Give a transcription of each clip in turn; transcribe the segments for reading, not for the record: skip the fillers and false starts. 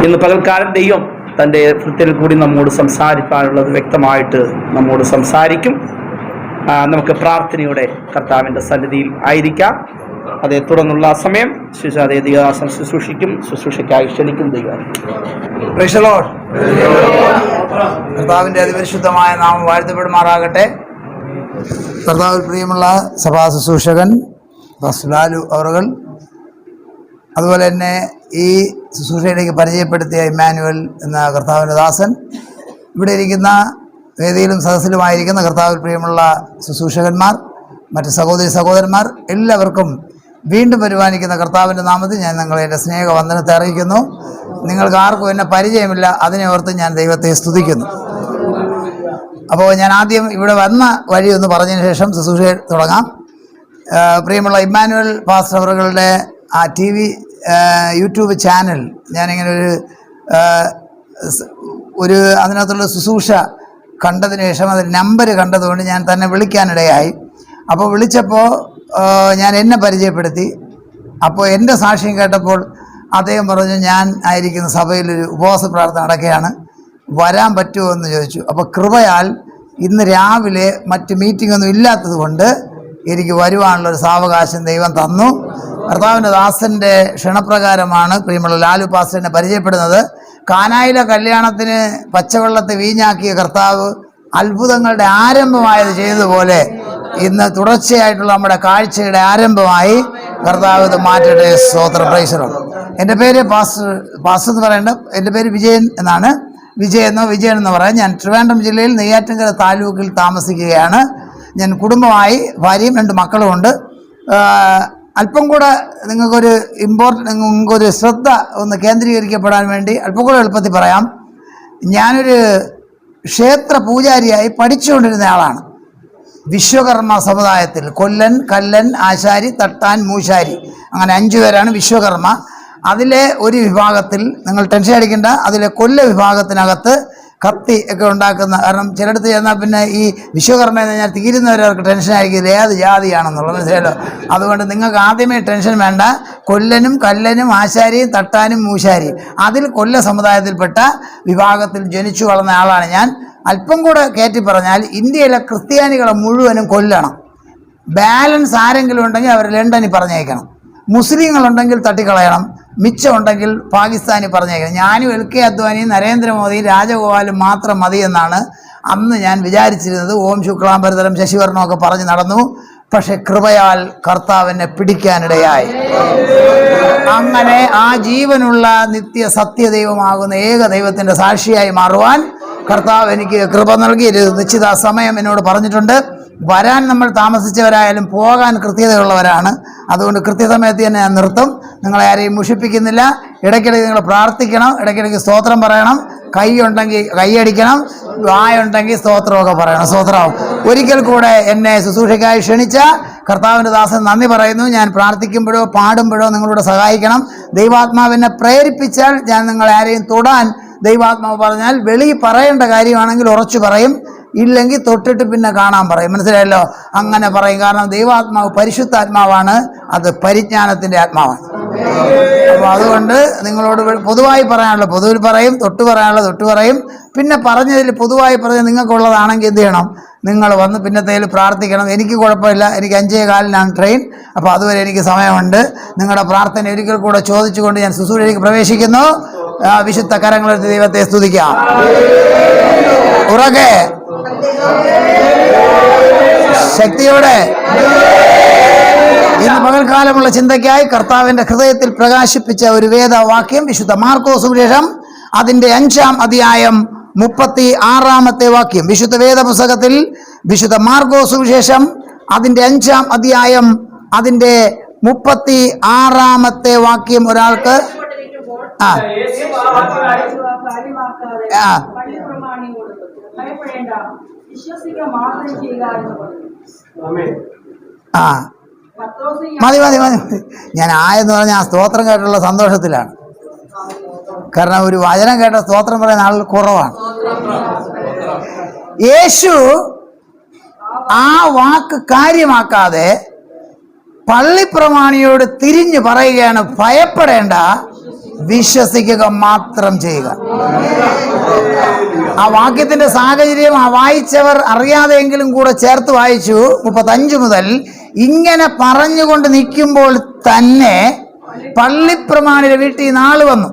ഇന്ന് പകൽക്കാലം ദൈവം തൻ്റെ ഭൃത്യരിൽ കൂടി നമ്മോട് സംസാരിക്കാനുള്ളത് വ്യക്തമായിട്ട് നമ്മോട് സംസാരിക്കും. നമുക്ക് പ്രാർത്ഥനയോടെ കർത്താവിൻ്റെ സന്നിധിയിൽ ആയിരിക്കാം. അതേ തുടർന്നുള്ള സമയം അതേ ദൈവദാസൻ ശുശ്രൂഷയ്ക്കായി ക്ഷണിക്കും. ദൈവം കർത്താവിൻ്റെ അതിപരിശുദ്ധമായ നാമം വാഴ്ത്തപ്പെടുമാറാകട്ടെ. കർത്താവിൽ പ്രിയമുള്ള സഭാ ശുശ്രൂഷകൻ ലാലു അവറുകൾ, അതുപോലെ തന്നെ ഈ ശുശ്രൂഷയിലേക്ക് പരിചയപ്പെടുത്തിയ ഇമ്മാനുവൽ എന്ന കർത്താവിൻ്റെ ദാസൻ, ഇവിടെ ഇരിക്കുന്ന വേദിയിലും സദസ്സിലുമായിരിക്കുന്ന കർത്താവിൽ പ്രിയമുള്ള ശുശ്രൂഷകന്മാർ, മറ്റ് സഹോദരന്മാർ, എല്ലാവർക്കും വീണ്ടും പരിപാലിക്കുന്ന കർത്താവിൻ്റെ നാമത്തിൽ ഞാൻ നിങ്ങളെ എൻ്റെ സ്നേഹവന്ദനത്തെ അറിയിക്കുന്നു. നിങ്ങൾക്ക് ആർക്കും എന്നെ പരിചയമില്ല, അതിനെ ഓർത്ത് ഞാൻ ദൈവത്തെ സ്തുതിക്കുന്നു. അപ്പോൾ ഞാൻ ആദ്യം ഇവിടെ വന്ന വഴി ഒന്ന് പറഞ്ഞതിന് ശേഷം ശുശ്രൂഷ തുടങ്ങാം. പ്രിയമുള്ള ഇമ്മാനുവൽ പാസ്റ്റർ അവറുകളുടെ ആ യൂട്യൂബ് ചാനൽ ഞാനിങ്ങനെ ഒരു അതിനകത്തുള്ള ശുശ്രൂഷ കണ്ടതിന് ശേഷം അതിൽ നമ്പർ കണ്ടതുകൊണ്ട് ഞാൻ തന്നെ വിളിക്കാനിടയായി. അപ്പോൾ വിളിച്ചപ്പോൾ ഞാൻ എന്നെ പരിചയപ്പെടുത്തി. അപ്പോൾ എൻ്റെ സാക്ഷ്യം കേട്ടപ്പോൾ അദ്ദേഹം പറഞ്ഞു, ഞാൻ ആയിരിക്കുന്ന സഭയിലൊരു ഉപവാസ പ്രാർത്ഥന നടക്കുകയാണ്, വരാൻ പറ്റുമോ എന്ന് ചോദിച്ചു. അപ്പോൾ കൃപയാൽ ഇന്ന് രാവിലെ മറ്റ് മീറ്റിംഗൊന്നും ഇല്ലാത്തത് കൊണ്ട് എനിക്ക് വരുവാനുള്ളൊരു സാവകാശം ദൈവം തന്നു. കർത്താവിൻ്റെ ദാസൻ്റെ ക്ഷണപ്രകാരമാണ് പ്രിയമുള്ള ലാലു പാസ്റ്ററിനെ പരിചയപ്പെടുന്നത്. കാനായിലെ കല്യാണത്തിന് പച്ചവെള്ളത്തെ വീഞ്ഞാക്കിയ കർത്താവ് അത്ഭുതങ്ങളുടെ ആരംഭമായത് ചെയ്തതുപോലെ ഇന്ന് തുടർച്ചയായിട്ടുള്ള നമ്മുടെ കാഴ്ചയുടെ ആരംഭമായി കർത്താവ് ഇത് മാറ്റട്ടെ. സ്തോത്രം, പ്രൈസ് ദി ലോർഡ്. എൻ്റെ പേര് പാസ്റ്റർ എന്ന് പറയേണ്ട, എൻ്റെ പേര് വിജയൻ എന്നാണ്. വിജയൻ എന്ന് പറയാം. ഞാൻ ട്രിവാൻഡ്രം ജില്ലയിൽ നെയ്യാറ്റിൻകര താലൂക്കിൽ താമസിക്കുകയാണ്. ഞാൻ കുടുംബമായി ഭാര്യയും 2 മക്കളുമുണ്ട്. അല്പം കൂടെ നിങ്ങൾക്കൊരു ശ്രദ്ധ ഒന്ന് കേന്ദ്രീകരിക്കപ്പെടാൻ വേണ്ടി അല്പം കൂടെ എളുപ്പത്തിൽ പറയാം. ഞാനൊരു ക്ഷേത്ര പൂജാരിയായി പഠിച്ചുകൊണ്ടിരുന്ന ആളാണ്. വിശ്വകർമ്മ സമുദായത്തിൽ കൊല്ലൻ, കല്ലൻ, ആശാരി, തട്ടാൻ, മൂശാരി, അങ്ങനെ 5 പേരാണ് വിശ്വകർമ്മ. അതിലെ ഒരു വിഭാഗത്തിൽ, നിങ്ങൾ ടെൻഷൻ അടിക്കേണ്ട, അതിലെ കൊല്ല വിഭാഗത്തിനകത്ത് കത്തി ഒക്കെ ഉണ്ടാക്കുന്ന, കാരണം ചിലയിടത്ത് ചെന്നാൽ പിന്നെ ഈ വിശ്വകർമ്മ എന്ന് പറഞ്ഞാൽ തീരുന്നവരവർക്ക് ടെൻഷൻ ആയിരിക്കില്ല ഏത് ജാതിയാണെന്നുള്ളത്, മനസ്സിലായല്ലോ. അതുകൊണ്ട് നിങ്ങൾക്ക് ആദ്യമേ ടെൻഷൻ വേണ്ട. കൊല്ലനും, കല്ലനും, ആശാരിയും, തട്ടാനും, മൂശാരിയും, അതിൽ കൊല്ല സമുദായത്തിൽപ്പെട്ട വിഭാഗത്തിൽ ജനിച്ചു വളർന്ന ആളാണ് ഞാൻ. അല്പം കൂടെ കയറ്റി പറഞ്ഞാൽ ഇന്ത്യയിലെ ക്രിസ്ത്യാനികളെ മുഴുവനും കൊല്ലണം. ബാലൻസ് ആരെങ്കിലും ഉണ്ടെങ്കിൽ അവർ ലണ്ടനിൽ പറഞ്ഞേക്കണം. മുസ്ലിങ്ങളുണ്ടെങ്കിൽ തട്ടിക്കളയണം. മിച്ചമുണ്ടെങ്കിൽ പാകിസ്ഥാനി പറഞ്ഞേക്കണം. ഞാനും LK അദ്വാനിയും നരേന്ദ്രമോദിയും രാജഗോപാലും മാത്രം മതി എന്നാണ് അന്ന് ഞാൻ വിചാരിച്ചിരുന്നത്. ഓം ശുക്ലാംബരതരം ശശിവർണമൊക്കെ പറഞ്ഞ് നടന്നു. പക്ഷെ കൃപയാൽ കർത്താവിനെ പിടിക്കാനിടയായി. അങ്ങനെ ആ ജീവനുള്ള നിത്യ സത്യദൈവമാകുന്ന ഏക ദൈവത്തിൻ്റെ സാക്ഷിയായി മാറുവാൻ കർത്താവ് എനിക്ക് കൃപ നൽകി. നിശ്ചിത സമയം എന്നോട് പറഞ്ഞിട്ടുണ്ട്. വരാൻ നമ്മൾ താമസിച്ചവരായാലും പോകാൻ കൃത്യതയുള്ളവരാണ്. അതുകൊണ്ട് കൃത്യസമയത്ത് തന്നെ ഞാൻ നിർത്തും. നിങ്ങളെ ആരെയും മുഷിപ്പിക്കുന്നില്ല. ഇടയ്ക്കിടയ്ക്ക് നിങ്ങൾ പ്രാർത്ഥിക്കണം, ഇടയ്ക്കിടയ്ക്ക് സ്തോത്രം പറയണം. കൈയുണ്ടെങ്കിൽ കൈയടിക്കണം, വായുണ്ടെങ്കിൽ സ്തോത്രമൊക്കെ പറയണം. സ്തോത്രം. ഒരിക്കൽ കൂടെ എന്നെ ശുശ്രൂഷയ്ക്കായി ക്ഷണിച്ച കർത്താവിൻ്റെ ദാസൻ നന്ദി പറയുന്നു. ഞാൻ പ്രാർത്ഥിക്കുമ്പോഴോ പാടുമ്പോഴോ നിങ്ങളോട് സഹായിക്കണം. ദൈവാത്മാവിനെ പ്രേരിപ്പിച്ചാൽ ഞാൻ നിങ്ങളെ ആരെയും തൊടാൻ ദൈവാത്മാവ് പറഞ്ഞാൽ വെളിയിൽ പറയേണ്ട കാര്യമാണെങ്കിൽ ഉറച്ചു പറയും, ഇല്ലെങ്കിൽ തൊട്ടിട്ട് പിന്നെ കാണാൻ പറയും. മനസ്സിലായല്ലോ? അങ്ങനെ പറയും. കാരണം ദൈവാത്മാവ് പരിശുദ്ധാത്മാവാണ്, അത് പരിജ്ഞാനത്തിൻ്റെ ആത്മാവാണ്. അപ്പോൾ അതുകൊണ്ട് നിങ്ങളോട് പൊതുവായി പറയാനുള്ളത് പൊതുവിൽ പറയും, തൊട്ട് പറയാനുള്ളത് തൊട്ട് പറയും. പിന്നെ പറഞ്ഞതിൽ പൊതുവായി പറഞ്ഞ് നിങ്ങൾക്കുള്ളതാണെങ്കിൽ എന്ത് ചെയ്യണം? നിങ്ങൾ വന്ന് പിന്നത്തേൽ പ്രാർത്ഥിക്കണം. എനിക്ക് കുഴപ്പമില്ല, എനിക്ക് 5:15 ട്രെയിൻ. അപ്പോൾ അതുവരെ എനിക്ക് സമയമുണ്ട്. നിങ്ങളുടെ പ്രാർത്ഥന ഒരിക്കൽ കൂടെ ചോദിച്ചുകൊണ്ട് ഞാൻ ശുശ്രൂഷയിലേക്ക് പ്രവേശിക്കുന്നു. വിശുദ്ധ കരങ്ങളെടുത്ത് ദൈവത്തെ സ്തുതിക്കാം. ഉറക്കെ ശക്തിയോടെ ഇന്ന് പകൽക്കാലമുള്ള ചിന്തയ്ക്കായി കർത്താവിന്റെ ഹൃദയത്തിൽ പ്രകാശിപ്പിച്ച ഒരു വേദവാക്യം വിശുദ്ധ മാർക്കോസ് സുവിശേഷം അതിന്റെ 5-ാം അധ്യായം 36-ാമത്തെ വാക്യം. വിശുദ്ധ വേദപുസ്തകത്തിൽ വിശുദ്ധ മാർക്കോസ് സുവിശേഷം അതിന്റെ 5-ാം അധ്യായം അതിന്റെ 36-ാമത്തെ വാക്യം ഒരാൾക്ക് മതി. ഞാൻ ആയെന്ന് പറഞ്ഞാൽ ആ സ്തോത്രം കേട്ടുള്ള സന്തോഷത്തിലാണ്. കാരണം ഒരു വചനം കേട്ട സ്തോത്രം പറയുന്ന ആളുകൾ കുറവാണ്. യേശു ആ വാക്ക് കാര്യമാക്കാതെ പള്ളിപ്രമാണിയോട് തിരിഞ്ഞു പറയുകയാണ്, ഭയപ്പെടേണ്ട, വിശ്വസിക്കുക മാത്രം ചെയ്യുക. ആ വാക്യത്തിന്റെ സാഹചര്യം ആ വായിച്ചവർ അറിയാതെയെങ്കിലും കൂടെ ചേർത്ത് വായിച്ചു. 35 മുതൽ ഇങ്ങനെ പറഞ്ഞുകൊണ്ട് നിൽക്കുമ്പോൾ തന്നെ പള്ളിപ്രമാണിയുടെ വീട്ടിൽ നിന്ന് ആള് വന്നു.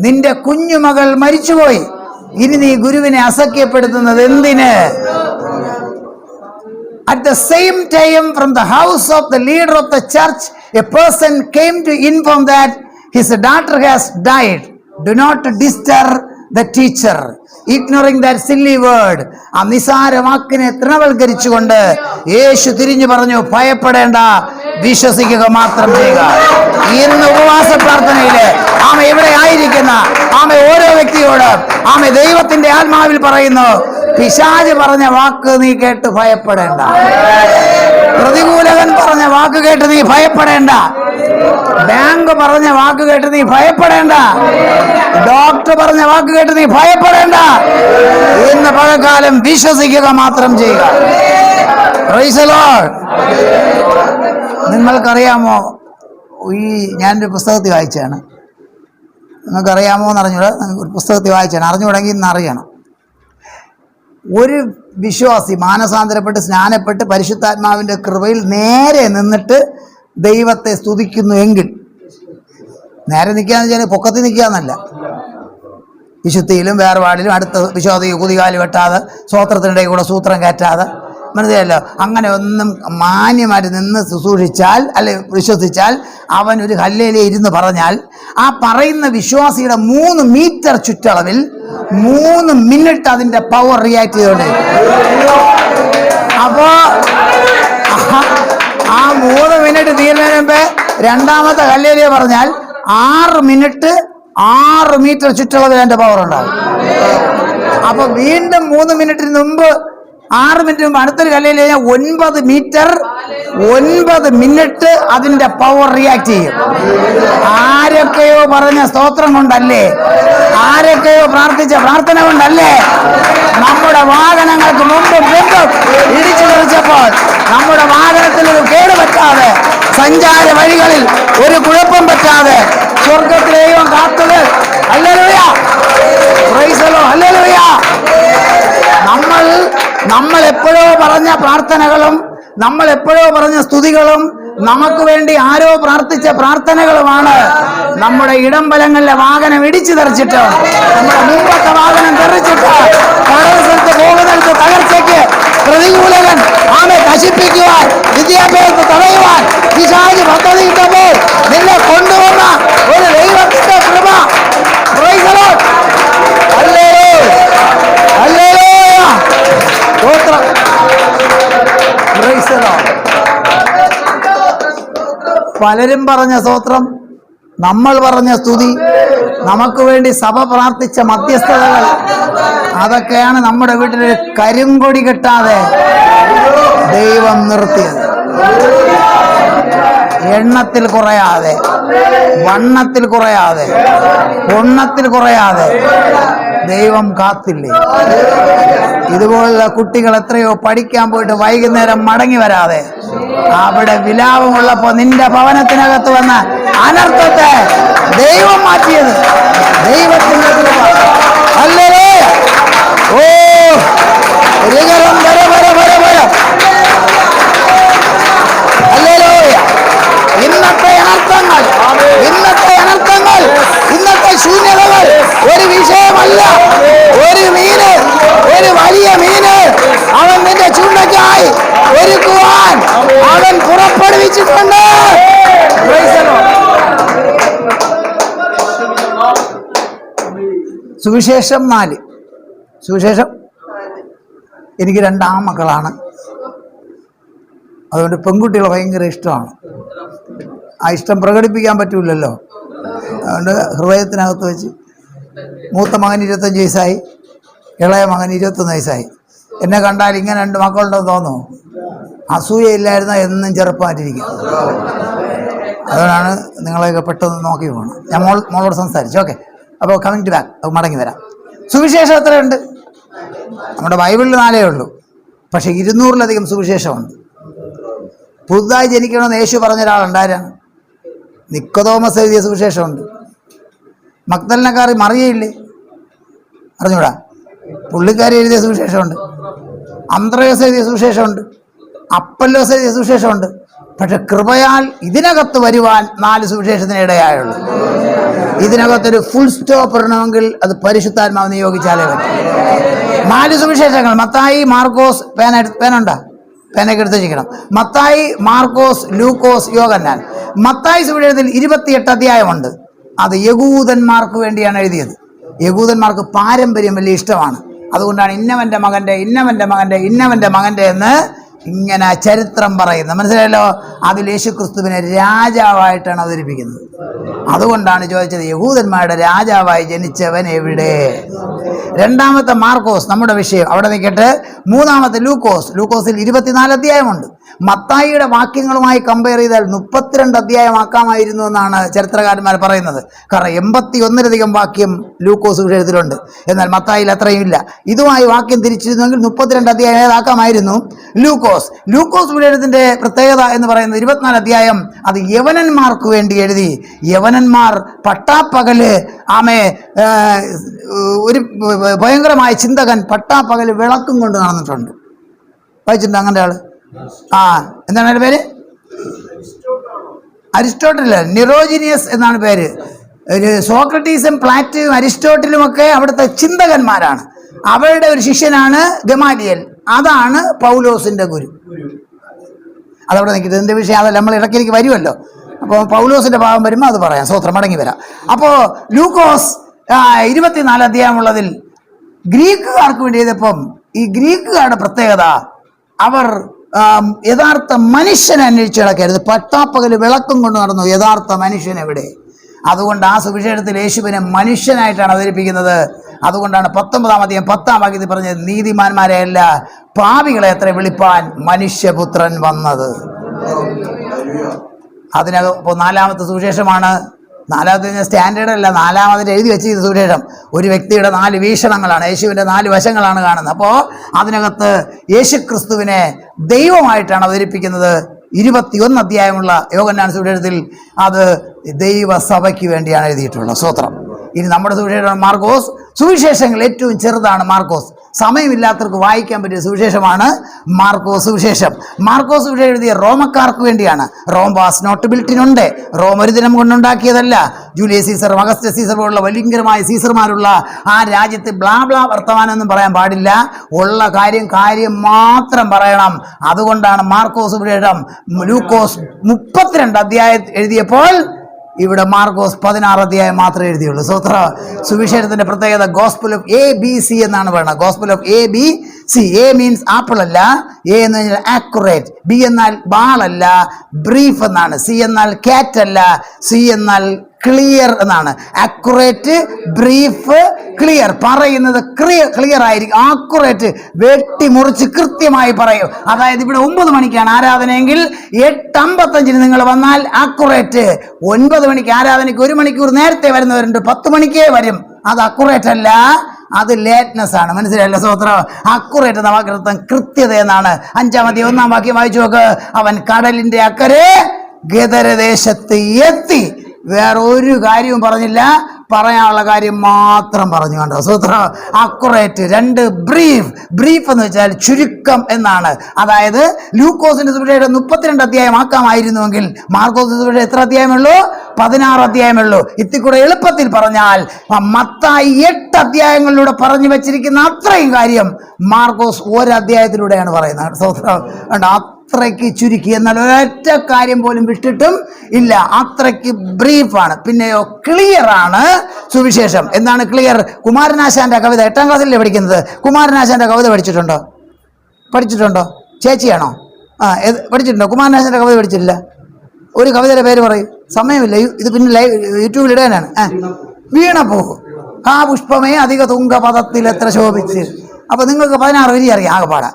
നിന്റെ കുഞ്ഞുമകൾ മരിച്ചുപോയി, ഇനി നീ ഗുരുവിനെ അസഖ്യപ്പെടുത്തുന്നത് എന്തിന്? At the same time, from the house of the leader of the church, a person came to inform that his daughter has died. Do not disturb the teacher. Ignoring that silly word. ആ നിസാര വാക്കിനെ തൃണവൽക്കരിച്ചുകൊണ്ട് യേശു തിരിഞ്ഞു പറഞ്ഞു, ഭയപ്പെടേണ്ട, വിശ്വസിക്കുക മാത്രം ചെയ്യുക. ഇന്ന് ഉപവാസ പ്രാർത്ഥനയില് ആമ ഇവിടെ ആയിരിക്കുന്ന ആമ ഓരോ വ്യക്തിയോട് ആമ ദൈവത്തിന്റെ ആത്മാവിൽ പറയുന്നു, പിശാച് പറഞ്ഞ വാക്ക് നീ കേട്ട് ഭയപ്പെടേണ്ട. പ്രതികൂലകൻ പറഞ്ഞ വാക്ക് കേട്ട് നീ ഭയപ്പെടേണ്ട. ബാങ്ക് പറഞ്ഞ വാക്ക് കേട്ട് നീ ഭയപ്പെടേണ്ട. ഡോക്ടർ പറഞ്ഞ വാക്ക് കേട്ട് നീ ഭയപ്പെടേണ്ട. ഇന്ന് പകൽക്കാലം വിശ്വസിക്കുക മാത്രം ചെയ്യുക. Price the Lord. നിങ്ങൾക്കറിയാമോ, ഞാനൊരു പുസ്തകത്തിൽ വായിച്ചാണ്, നിങ്ങൾക്കറിയാമോ എന്ന് അറിഞ്ഞൂടെ, ഒരു പുസ്തകത്തിൽ വായിച്ചാണ്, അറിഞ്ഞുകൂടെങ്കിൽ ഇന്ന് അറിയണം. ഒരു വിശ്വാസി മാനസാന്തരപ്പെട്ട് സ്നാനപ്പെട്ട് പരിശുദ്ധാത്മാവിൻ്റെ കൃപയിൽ നേരെ നിന്നിട്ട് ദൈവത്തെ സ്തുതിക്കുന്നു എങ്കിൽ, നേരെ നിൽക്കുകയെന്ന് വെച്ചാൽ പൊക്കത്തിൽ നിൽക്കുകയെന്നല്ല, വിശുദ്ധിയിലും വേർപാടിലും അടുത്ത വിശ്വാസി കുതികാല് വെട്ടാതെ സ്വോത്രത്തിനിടയിൽ കൂടെ സൂത്രം കയറ്റാതെ, മനസ്സിലല്ലോ, അങ്ങനെ ഒന്നും മാന്യമായിട്ട് നിന്ന് ശുശ്രൂഷിച്ചാൽ അല്ലെ വിശ്വസിച്ചാൽ അവൻ ഒരു ഹല്ലേലൂയ ഇരുന്ന് പറഞ്ഞാൽ ആ പറയുന്ന വിശ്വാസിയുടെ 3 മീറ്റർ ചുറ്റളവിൽ 3 മിനിറ്റ് അതിന്റെ പവർ റിയാക്ട് ചെയ്തോണ്ടേ. അപ്പോ ആ 3 മിനിറ്റ് തീരുന്നതിന് മുമ്പേ രണ്ടാമത്തെ ഹല്ലേലൂയ പറഞ്ഞാൽ 6 മിനിറ്റ് 6 മീറ്റർ ചുറ്റളവിൽ അതിന്റെ പവർ ഉണ്ടാകും. അപ്പൊ വീണ്ടും 3 മിനിറ്റിന് മുമ്പ് 6 മിനിറ്റ് മുമ്പ് അടുത്തൊരു കല്ലിൽ 9 മീറ്റർ 9 മിനിറ്റ് അതിന്റെ പവർ റിയാക്ട് ചെയ്യും. ആരൊക്കെയോ പറഞ്ഞ സ്തോത്രം കൊണ്ടല്ലേ, ആരൊക്കെയോ പ്രാർത്ഥിച്ച പ്രാർത്ഥന കൊണ്ടല്ലേ നമ്മുടെ വാഹനങ്ങൾക്ക് മുമ്പും ഇടിച്ചു തെറിച്ചപ്പോൾ നമ്മുടെ വാഹനത്തിൽ ഒരു കേട് പറ്റാതെ, സഞ്ചാര വഴികളിൽ ഒരു കുഴപ്പം പറ്റാതെ സ്വർഗത്തിലെയും കാത്തത്. Hallelujah, praise the Lord, hallelujah. നമ്മൾ എപ്പോഴോ പറഞ്ഞ പ്രാർത്ഥനകളും നമ്മൾ എപ്പോഴോ പറഞ്ഞ സ്തുതികളും നമുക്ക് വേണ്ടി ആരോ പ്രാർത്ഥിച്ച പ്രാർത്ഥനകളുമാണ് നമ്മുടെ ഇടംബലങ്ങളിലെ വാഹനം ഇടിച്ചു തെറിച്ചിട്ട്, നമ്മുടെ മുമ്പത്തെ വാഹനം തെറിച്ചിട്ട് സ്ഥലത്ത് പോകുന്നിടത്ത് തകർച്ചയ്ക്ക് പ്രതികൂലകൻ ആമെ നശിപ്പിക്കുവാൻ, വിദ്യാഭ്യാസത്തെ തടയുവാൻ പിശാച് പദ്ധതിയിട്ടപ്പോൾ നിന്നെ കൊണ്ടുവന്ന ഒരു ദൈവത്തിന്റെ കൃപ. Price the Lord, hallelujah, hallelujah, സ്തോത്രം, പ്രൈസ് ദി ലോർഡ്. പലരും പറഞ്ഞ സ്തോത്രം, നമ്മൾ പറഞ്ഞ സ്തുതി, നമുക്ക് വേണ്ടി സഭ പ്രാർത്ഥിച്ച മധ്യസ്ഥതകൾ, അതൊക്കെയാണ് നമ്മുടെ വീട്ടിൽ കരിങ്കൊടി കെട്ടാതെ ദൈവം നിർത്തിയത്. എണ്ണത്തിൽ കുറയാതെ, വണ്ണത്തിൽ കുറയാതെ, പൊണ്ണത്തിൽ കുറയാതെ ദൈവം കാത്തില്ലേ. ഇതുപോലുള്ള കുട്ടികൾ എത്രയോ പഠിക്കാൻ പോയിട്ട് വൈകുന്നേരം മടങ്ങി വരാതെ അവിടെ വിലാപമുള്ളപ്പോ നിന്റെ ഭവനത്തിനകത്ത് വന്ന അനർത്ഥത്തെ ദൈവം മാറ്റിയത് ദൈവത്തിന്റെ കൃപ. ഹല്ലേലൂയ. ഓ രിഗരം വര വര വര വര. ഹല്ലേലൂയ. ഇന്നത്തെ അനർത്ഥങ്ങൾ, ഇന്നത്തെ ശൂന്യതകൾ ഒരു വിഷയമല്ല. ഒരു മീന്, ഒരു വലിയ മീന് അവൻ നിന്റെ ചൂണ്ടയ്ക്കായി ഒരുക്കുവാൻ അവൻ പുറപ്പെടുവിച്ചിട്ടുണ്ട്. സുവിശേഷം 4. സുവിശേഷം, എനിക്ക് 2 ആൺമക്കളാണ്, അതുകൊണ്ട് പെൺകുട്ടികളെ ഭയങ്കര ഇഷ്ടമാണ്. ആ ഇഷ്ടം പ്രകടിപ്പിക്കാൻ പറ്റൂലല്ലോ, അതുകൊണ്ട് ഹൃദയത്തിനകത്ത് വെച്ച് മൂത്ത മകൻ 25 വയസ്സായി, ഇളയ മകൻ 21 വയസ്സായി. എന്നെ കണ്ടാൽ ഇങ്ങനെ 2 മക്കളുണ്ടെന്ന് തോന്നുന്നു. അസൂയയില്ലായിരുന്ന എന്നും ചെറുപ്പമായിട്ടിരിക്കും. അതുകൊണ്ടാണ് നിങ്ങളെയൊക്കെ പെട്ടെന്ന് നോക്കി പോകണം. ഞാൻ മോളോട് സംസാരിച്ചു. ഓക്കെ, അപ്പോൾ കമ്മിങ് ടു ബാക്ക്, മടങ്ങി വരാം. സുവിശേഷം എത്രയുണ്ട്? നമ്മുടെ ബൈബിളിൽ 4 ഉള്ളൂ, പക്ഷെ 200-ലധികം സുവിശേഷമുണ്ട്. പുതുതായി ജനിക്കണമെന്ന് യേശു പറഞ്ഞ ഒരാളുണ്ടായിരുന്നു. നിക്കോദോമസ് എഴുതിയ സുവിശേഷമുണ്ട്, മഗ്ദലനക്കാർ മറിയയില്ലേ? അറിഞ്ഞൂടാ? പുള്ളിക്കാരി എഴുതിയ സുവിശേഷമുണ്ട്, അന്ത്രയോസ് എഴുതിയ സുവിശേഷമുണ്ട്, അപ്പല്ലോസ് എഴുതിയ സുവിശേഷമുണ്ട്. പക്ഷെ കൃപയാൽ ഇതിനകത്ത് വരുവാൻ 4 സുവിശേഷത്തിന് ഇടയായുള്ളൂ. ഇതിനകത്തൊരു ഫുൾ സ്റ്റോപ്പ് ഇടണമെങ്കിൽ അത് പരിശുദ്ധാത്മാവ് നിയോഗിച്ചാലേ പറ്റും. 4 സുവിശേഷങ്ങൾ: മത്തായി, മാർക്കോസ്, പേനുണ്ടാ? പേനൊക്കെ എടുത്ത് വെച്ചിരിക്കണം. മത്തായി, മാർക്കോസ്, ലൂക്കോസ്, യോഹന്നാൻ. മത്തായി സുവിശേഷത്തിൽ 28 അധ്യായമുണ്ട്. അത് യഹൂദന്മാർക്ക് വേണ്ടിയാണ് എഴുതിയത്. യഹൂദന്മാർക്ക് പാരമ്പര്യം വലിയ ഇഷ്ടമാണ്. അതുകൊണ്ടാണ് ഇന്നവൻ്റെ മകൻ്റെ ഇന്നവൻ്റെ മകൻ്റെ ഇന്നവൻ്റെ മകൻ്റെ എന്ന് ഇങ്ങനെ ചരിത്രം പറയുന്നത്. മനസ്സിലായല്ലോ? അതിൽ യേശുക്രിസ്തുവിനെ രാജാവായിട്ടാണ് അവതരിപ്പിക്കുന്നത്. അതുകൊണ്ടാണ് ചോദിച്ചത്, യഹൂദന്മാരുടെ രാജാവായി ജനിച്ചവൻ എവിടെ? രണ്ടാമത്തെ മാർക്കോസ് നമ്മുടെ വിഷയം, അവിടെ നിൽക്കട്ടെ. മൂന്നാമത്തെ ലൂക്കോസ്. ലൂക്കോസിൽ 24 അധ്യായമുണ്ട്. മത്തായിയുടെ വാക്യങ്ങളുമായി കമ്പയർ ചെയ്താൽ 32 അധ്യായമാക്കാമായിരുന്നു എന്നാണ് ചരിത്രകാരന്മാർ പറയുന്നത്. കാരണം 81ലധികം വാക്യം ലൂക്കോസ് വിഷയത്തിലുണ്ട്. എന്നാൽ മത്തായിൽ അത്രയും ഇല്ല. ഇതുമായി വാക്യം തിരിച്ചിരുന്നെങ്കിൽ 32 അധ്യായം ഏതാക്കാമായിരുന്നു. ലൂക്കോസ് വിഷയത്തിന്റെ പ്രത്യേകത എന്ന് പറയുന്നത് 24 അധ്യായം അത് യവനന്മാർക്ക് വേണ്ടി എഴുതി. യവനന്മാർ പട്ടാപ്പകല് ഒരു ഭയങ്കരമായ ചിന്തകൻ പട്ടാപ്പകല് വിളക്കും കൊണ്ട് നടന്നിട്ടുണ്ട്. വായിച്ചിട്ടുണ്ട് അങ്ങനെ ആള്? എന്താണ് അതിന്റെ പേര്? അരിസ്റ്റോട്ടിൽ, നിറോജിനിയസ് എന്നാണ് പേര്. സോക്രട്ടീസും പ്ലാറ്റയും അരിസ്റ്റോട്ടിലും ഒക്കെ അവിടുത്തെ ചിന്തകന്മാരാണ്. അവരുടെ ഒരു ശിഷ്യനാണ് ഗമാലിയൽ. അതാണ് പൗലോസിന്റെ ഗുരു. അതവിടെ നിൽക്കുന്നത്. എന്ത് വിഷയം? അതല്ല, നമ്മൾ ഇടയ്ക്കിടയ്ക്ക് വരുമല്ലോ. അപ്പോൾ പൗലോസിന്റെ ഭാഗം വരുമ്പോൾ അത് പറയാം. സ്വത്രം മടങ്ങി വരാം. അപ്പോൾ ലൂക്കോസ് 24 അധ്യായമുള്ളതിൽ ഗ്രീക്കുകാർക്ക് വേണ്ടി എഴുതിയപ്പം ഈ ഗ്രീക്കുകാരുടെ പ്രത്യേകത, അവർ യഥാർത്ഥ മനുഷ്യനെ അന്വേഷിച്ച് കിടക്കരുത്. പട്ടാപ്പകല് വിളക്കും കൊണ്ട് നടന്നു. യഥാർത്ഥ മനുഷ്യൻ എവിടെ? അതുകൊണ്ട് ആ സുവിശേഷത്തിൽ യേശുവിനെ മനുഷ്യനായിട്ടാണ് അവതരിപ്പിക്കുന്നത്. അതുകൊണ്ടാണ് 19-ാം അധ്യായം 10-ാം വാക്യത്തിൽ പറഞ്ഞത്, നീതിമാന്മാരെയല്ല പാപികളെ എത്ര വിളിപ്പാൻ മനുഷ്യപുത്രൻ വന്നത്. അതിനകം ഇപ്പോൾ 4-ാമത്തെ സുവിശേഷമാണ്. 4-ാമത്തെ സ്റ്റാൻഡേർഡ് അല്ല, 4-ാമതിൽ എഴുതി വെച്ചിരുന്ന സുവിശേഷം. ഒരു വ്യക്തിയുടെ 4 വീക്ഷണങ്ങളാണ്, യേശുവിൻ്റെ 4 വശങ്ങളാണ് കാണുന്നത്. അപ്പോൾ അതിനകത്ത് യേശുക്രിസ്തുവിനെ ദൈവമായിട്ടാണ് അവതരിപ്പിക്കുന്നത്. 21 അധ്യായമുള്ള യോഹന്നാൻ സുവിശേഷത്തിൽ അത് ദൈവസഭയ്ക്ക് വേണ്ടിയാണ് എഴുതിയിട്ടുള്ളത്. സ്തോത്രം. ഇനി നമ്മുടെ സുവിശേഷം മാർക്കോസ്. സുവിശേഷങ്ങൾ ഏറ്റവും ചെറുതാണ് മാർക്കോസ്. സമയമില്ലാത്തവർക്ക് വായിക്കാൻ പറ്റിയ സുവിശേഷമാണ് മാർക്കോസ് സുവിശേഷം. മാർക്കോസ് സുവിശേഷം എഴുതിയ റോമക്കാർക്ക് വേണ്ടിയാണ്. Rome was not built in one day. Rome ഒരു ദിനം കൊണ്ടുണ്ടാക്കിയതല്ല. ജൂലിയസ് സീസർ, അഗസ്റ്റസ് സീസർ പോലുള്ള വലിയങ്കരമായ സീസർമാരുള്ള ആ രാജ്യത്ത് ബ്ലാ ബ്ലാ വർത്തമാനമൊന്നും പറയാൻ പാടില്ല. ഉള്ള കാര്യം മാത്രം പറയണം. അതുകൊണ്ടാണ് മാർക്കോസ് സുവിശേഷം ലൂക്കോസ് 32 അധ്യായം എഴുതിയപ്പോൾ ഇവിടെ മാർക്കോസ് 16 അധ്യായം മാത്രമേ എഴുതിയുള്ളൂ. സ്വത്ര സുവിശേഷത്തിന്റെ പ്രത്യേകത ഗോസ്പൽ ഓഫ് ABC എന്നാണ് പറയുന്നത്. Gospel of ABC. A means apple അല്ല, എ എന്ന് പറഞ്ഞാൽ ആക്യുറേറ്റ്, ബി എന്നാൽ ബാളല്ല, ബ്രീഫ് എന്നാണ്, സി എന്നാൽ കാറ്റ് അല്ല, സി എന്നാൽ ക്ലിയർ എന്നാണ്. Accurate, brief, clear. പറയുന്നത് ക്ലിയർ ആയിരിക്കും. ആക്യുറേറ്റ്, വെട്ടിമുറിച്ച് കൃത്യമായി പറയും. അതായത് ഇവിടെ 9 മണിക്കാണ് ആരാധനയെങ്കിൽ 8:55 നിങ്ങൾ വന്നാൽ ആക്യുറേറ്റ്. 9 മണിക്ക് ആരാധനയ്ക്ക് 1 മണിക്കൂർ നേരത്തെ വരുന്നവരുണ്ട്, 10 മണിക്കേ വരും. അത് അക്യുറേറ്റ് അല്ല, അത് ലേറ്റ്നെസ് ആണ്. മനസ്സിലായല്ലോ? സ്വത്രം. അക്യുറേറ്റ് എന്ന വാക്കർത്ഥം കൃത്യത എന്നാണ്. 5-ാം അധ്യായം 1-ാം വാക്യം വായിച്ചു നോക്ക്. അവൻ കടലിന്റെ അക്കരെ ഗദരദേശത്ത് എത്തി. വേറെ ഒരു കാര്യവും പറഞ്ഞില്ല, പറയാനുള്ള കാര്യം മാത്രം പറഞ്ഞു. കണ്ടോ? സൂത്ര. അക്യുറേറ്റ്. 2 ബ്രീഫ് എന്ന് വെച്ചാൽ ചുരുക്കം എന്നാണ്. അതായത് ലൂക്കോസിന്റെ സുവിശേഷം 32 അധ്യായം ആക്കാമായിരുന്നുവെങ്കിൽ മാർക്കോസിന്റെ സുവിശേഷം എത്ര അധ്യായമുള്ളൂ? 16 അധ്യായമുള്ളൂ. ഇത്തിക്കൂടെ എളുപ്പത്തിൽ പറഞ്ഞാൽ മത്തായി 8 അധ്യായങ്ങളിലൂടെ പറഞ്ഞു വെച്ചിരിക്കുന്ന അത്രയും കാര്യം മാർക്കോസ് 1 അധ്യായത്തിലൂടെയാണ് പറയുന്നത്. സൂത്രം. അത്രയ്ക്ക് ചുരുക്കി. എന്നാൽ ഒരൊറ്റ കാര്യം പോലും വിട്ടിട്ടും ഇല്ല. അത്രയ്ക്ക് ബ്രീഫാണ്. പിന്നെയോ ക്ലിയർ ആണ് സുവിശേഷം. എന്താണ് ക്ലിയർ? കുമാരനാശാന്റെ കവിത 8-ാം ക്ലാസ്സിലല്ലേ പഠിക്കുന്നത്. കുമാരനാശാന്റെ കവിത പഠിച്ചിട്ടുണ്ടോ? ചേച്ചിയാണോ? പഠിച്ചിട്ടുണ്ടോ? കുമാരനാശാന്റെ കവിത പഠിച്ചിട്ടില്ല? ഒരു കവിതയുടെ പേര് പറയും. സമയമില്ല, ഇത് പിന്നെ യൂട്യൂബിൽ ഇടാനാണ്. വീണപ്പൂ ആ പുഷ്പമേ അധിക തുങ്കപദത്തിൽ എത്ര ശോഭിച്ച്. അപ്പൊ നിങ്ങൾക്ക് 16 വരി അറിയാം ആകെപ്പാടാ.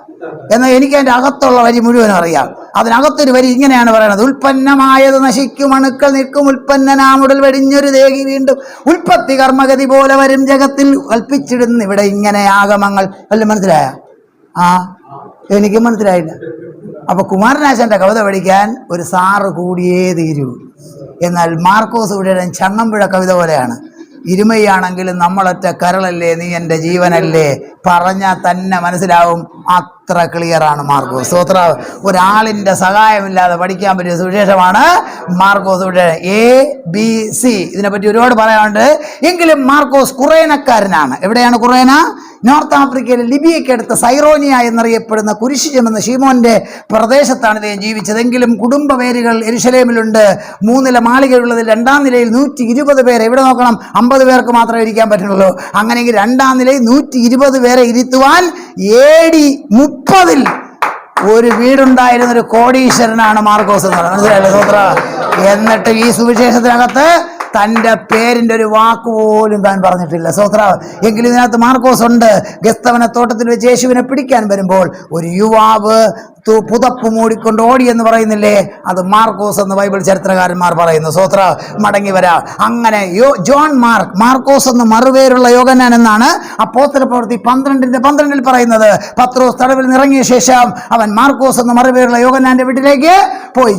എന്നാൽ എനിക്ക് അതിൻ്റെ അകത്തുള്ള വരി മുഴുവനും അറിയാം. അതിനകത്തൊരു വരി ഇങ്ങനെയാണ് പറയുന്നത്: ഉൽപ്പന്നമായത് നശിക്കും, അണുക്കൾ നിൽക്കും, ഉൽപ്പന്നനാമുടൽ വെടിഞ്ഞൊരു ദേഹി വീണ്ടും ഉൽപ്പത്തി കർമ്മഗതി പോലെ വരും ജഗത്തിൽ കൽപ്പിച്ചിടുന്നു. ഇവിടെ ഇങ്ങനെ ആഗമങ്ങൾ. വല്ല മനസ്സിലായ? എനിക്ക് മനസ്സിലായില്ല. അപ്പൊ കുമാരനാശാന്റെ കവിത പഠിക്കാൻ ഒരു സാറ് കൂടിയേ തീരൂ. എന്നാൽ മാർക്കോസ് ഇവിടെ ചങ്ങമ്പുഴ കവിത പോലെയാണ്. ഇരുമയാണെങ്കിലും നമ്മളൊറ്റ കരളല്ലേ, നീ എൻ്റെ ജീവനല്ലേ പറഞ്ഞാൽ തന്നെ മനസ്സിലാവും. അത്ര ക്ലിയറാണ് മാർക്കോസ്. സ്തോത്ര. ഒരാളിൻ്റെ സഹായമില്ലാതെ പഠിക്കാൻ പറ്റിയ സുവിശേഷമാണ് മാർക്കോസ് സുവിശേഷം. ABC. ഇതിനെപ്പറ്റി ഒരുപാട് പറയാനുണ്ട്. എങ്കിലും മാർക്കോസ് കുറേനക്കാരനാണ്. എവിടെയാണ് കുറേന? നോർത്ത് ആഫ്രിക്കയിലെ ലിബിയയ്ക്കടുത്ത് സൈറോനിയ എന്നറിയപ്പെടുന്ന കുരിശ് ചുമന്ന ശീമോന്റെ പ്രദേശത്താണ് ഇദ്ദേഹം ജീവിച്ചതെങ്കിലും കുടുംബ പേരുകൾ യെരുശലേമിലുണ്ട്. 3 നില മാളികയുള്ളതിൽ 2ാം നിലയിൽ 120 പേരെ. ഇവിടെ നോക്കണം, 50 പേർക്ക് മാത്രമേ ഇരിക്കാൻ പറ്റുള്ളൂ. അങ്ങനെയെങ്കിൽ 2ാം നിലയിൽ 120 പേരെ ഇരുത്തുവാൻ AD 30 ഒരു വീടുണ്ടായിരുന്ന ഒരു കോടീശ്വരനാണ് മാർക്കോസ് എന്ന് പറയുന്നത്. മനസ്സിലായല്ലോ സോത്ര? എന്നിട്ട് ഈ സുവിശേഷത്തിനകത്ത് തൻ്റെ പേരിൻ്റെ ഒരു വാക്ക് പോലും താൻ പറഞ്ഞിട്ടില്ല. സ്തോത്ര. എങ്കിലും ഇതിനകത്ത് മാർക്കോസ് ഉണ്ട്. ഗസ്തവന തോട്ടത്തിൽ വെച്ച് യേശുവിനെ പിടിക്കാൻ വരുമ്പോൾ ഒരു യുവാവ് പുതപ്പ് മൂടിക്കൊണ്ട് ഓടി എന്ന് പറയുന്നില്ലേ, അത് മാർക്കോസ് എന്ന് ബൈബിൾ ചരിത്രകാരന്മാർ പറയുന്നു. സ്തോത്ര. മടങ്ങി വരാം. അങ്ങനെ ജോൺ മാർക്കോസ് എന്ന് മറുപേരുള്ള യോഹന്നാൻ എന്നാണ് അപ്പോസ്തലപ്രവൃത്തി 12:12 പറയുന്നത്. പത്രോസ് തടവിൽ നിറങ്ങിയ ശേഷം അവൻ മാർക്കോസ് എന്ന് മറുപേരുള്ള യോഹന്നാന്റെ വീട്ടിലേക്ക് പോയി.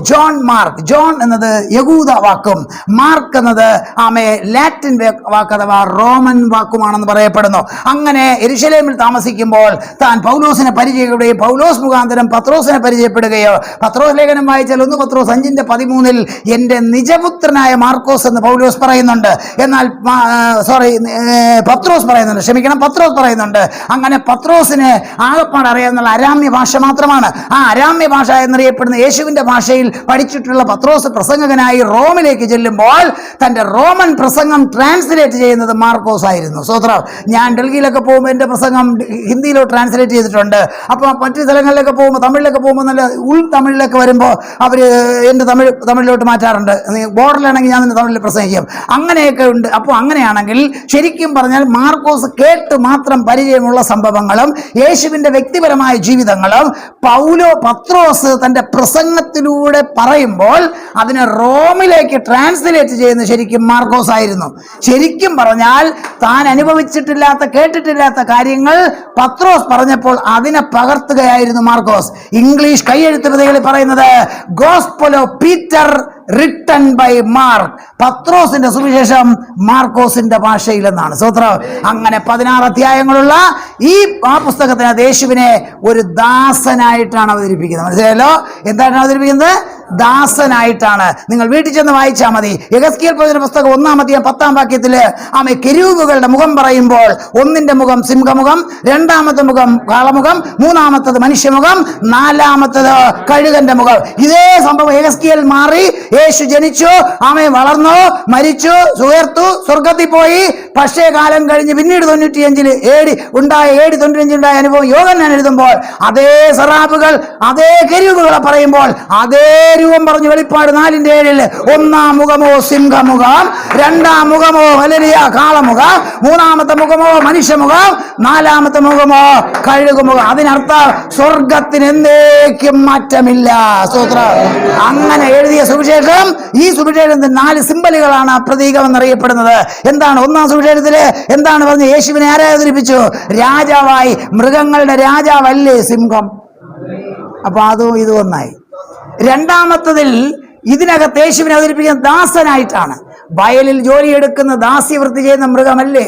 ജോൺ എന്നത് യഹൂദ വാക്കും മാർക്ക് എന്നത് ലാറ്റിൻ വാക്ക് അഥവാ റോമൻ വാക്കുമാണെന്ന് പറയപ്പെടുന്നു. അങ്ങനെ യെരുശലേമിൽ താമസിക്കുമ്പോൾ താൻ പൗലോസിനെ പരിചയപ്പെടുകയും പൗലോസ് മുഖാന്തരം പത്രോസിനെ പരിചയപ്പെടുകയോ, പത്രോസ് ലേഖനം വായിച്ചാൽ 1 പത്രോസ് 5:13 എൻ്റെ നിജപുത്രനായ മാർക്കോസ് എന്ന് പൗലോസ് പറയുന്നുണ്ട്. എന്നാൽ പത്രോസ് പറയുന്നുണ്ട്. അങ്ങനെ പത്രോസിന് ആകപ്പാട് അറിയാവുന്ന അരാമ്യ ഭാഷ മാത്രമാണ്. ആ അരാമ്യ ഭാഷ എന്നറിയപ്പെടുന്ന യേശുവിൻ്റെ ഭാഷയിൽ പഠിച്ചിട്ടുള്ള പത്രോസ് പ്രസംഗകനായി റോമിലേക്ക് ചെല്ലുമ്പോൾ തൻ്റെ റോമൻ പ്രസംഗം ട്രാൻസ്ലേറ്റ് ചെയ്യുന്നത് മാർക്കോസ് ആയിരുന്നു. സ്തോത്രം. ഞാൻ ഡൽഹിയിലൊക്കെ പോകുമ്പോൾ എൻ്റെ പ്രസംഗം ഹിന്ദിയിലോ ട്രാൻസ്ലേറ്റ് ചെയ്തിട്ടുണ്ട്. അപ്പോൾ മറ്റു സ്ഥലങ്ങളിലൊക്കെ പോകുമ്പോൾ, തമിഴിലൊക്കെ പോകുമ്പോൾ നല്ല തമിഴിലൊക്കെ വരുമ്പോൾ അവർ എൻ്റെ തമിഴിലോട്ട് മാറ്റാറുണ്ട്. ബോർഡറിലാണെങ്കിൽ ഞാൻ തന്നെ തമിഴിൽ പ്രസംഗിക്കും. അങ്ങനെയൊക്കെ ഉണ്ട്. അപ്പോൾ അങ്ങനെയാണെങ്കിൽ ശരിക്കും പറഞ്ഞാൽ മാർക്കോസ് കേട്ട് മാത്രം പരിചയമുള്ള സംഭവങ്ങളും യേശുവിൻ്റെ വ്യക്തിപരമായ ജീവിതങ്ങളും പത്രോസ് തൻ്റെ പ്രസംഗത്തിലൂടെ പറയുമ്പോൾ അതിനെ റോമിലേക്ക് ട്രാൻസ്ലേറ്റ് ചെയ്യുന്ന ശരിക്കും മാർക്കോസ് ആയിരുന്നു. ശരിക്കും പറഞ്ഞാൽ താൻ അനുഭവിച്ചിട്ടില്ലാത്ത കേട്ടിട്ടില്ലാത്ത കാര്യങ്ങൾ പത്രോസ് പറഞ്ഞപ്പോൾ അതിനെ പകർത്തുകയായിരുന്നു മാർക്കോസ്. ഇംഗ്ലീഷ് കൈയെഴുത്ത് വിധികളിൽ പറയുന്നത് gospel of Peter written by Mark. പത്രോസിന്റെ സുവിശേഷം മാർക്കോസിന്റെ ഭാഷയിൽ എന്നാണ്. സ്തോത്രം. അങ്ങനെ 16 അധ്യായങ്ങളുള്ള ആ പുസ്തകത്തിന് യേശുവിനെ ഒരു ദാസനായിട്ടാണ് അവതരിപ്പിക്കുന്നത്. മനസ്സിലായല്ലോ? എന്താണ് അവതരിപ്പിക്കുന്നത്? ദാസനായിട്ടാണ്. നിങ്ങൾ വീട്ടിൽ ചെന്ന് വായിച്ചാൽ മതി. യെഹെസ്കേൽ പ്രവചന പുസ്തകം 1-ാം അധ്യായം 10-ാം വാക്യത്തിൽ കെരൂബുകളുടെ മുഖം പറയുമ്പോൾ ഒന്നിന്റെ മുഖം സിംഹമുഖം, 2ാമത്തെ മുഖം കാളമുഖം, 3ാമത്തത് മനുഷ്യമുഖം, 4ാമത്തത് കഴുകന്റെ മുഖം. ഇതേ സംഭവം യെഹെസ്കേൽ മാറി. യേശു ജനിച്ചു, വളർന്നു, മരിച്ചു, ഉയർത്തു, സ്വർഗത്തിൽ പോയി. പക്ഷേ കാലം കഴിഞ്ഞ് പിന്നീട് 95 ഉണ്ടായ അനുഭവം യോഹന്നാൻ എഴുതുമ്പോൾ അതേ സറാബുകൾ, അതേ കെരൂബുകളെ പറയുമ്പോൾ അതേ രൂപം പറഞ്ഞു. വെളിപ്പാട് 4:7 1-ാം മുഖമോ സിംഹമുഖം, 2-ാം മുഖമോ കാളമുഖം, 3ാമത്തെ മുഖമോ മനുഷ്യമുഖം, 4ാമത്തെ മുഖമോ കഴുകുമുഖം. അതിനർത്ഥം സ്വർഗത്തിന് എന്നേക്കും മാറ്റമില്ല. സ്തോത്രം. അങ്ങനെ എഴുതിയ സുവിശേഷം, ഈ സുവിശേഷത്തിന്റെ 4 സിംബലുകളാണ് പ്രതീകം എന്നറിയപ്പെടുന്നത്. എന്താണ്? 1-ാം സുവിശേഷത്തില് എന്താണ് പറഞ്ഞത്? യേശുവിനെ ആരെ അവതരിപ്പിച്ചു? രാജാവായി. മൃഗങ്ങളുടെ രാജാവല്ലേ സിംഹം? അപ്പൊ അതും ഇത് ഒന്നായി. 2ാമത്തതിൽ ഇതിനകത്ത് യേശുവിനെ അവതരിപ്പിക്കുന്ന ദാസനായിട്ടാണ്. വയലിൽ ജോലിയെടുക്കുന്ന ദാസ്യവൃത്തി ചെയ്യുന്ന മൃഗമല്ലേ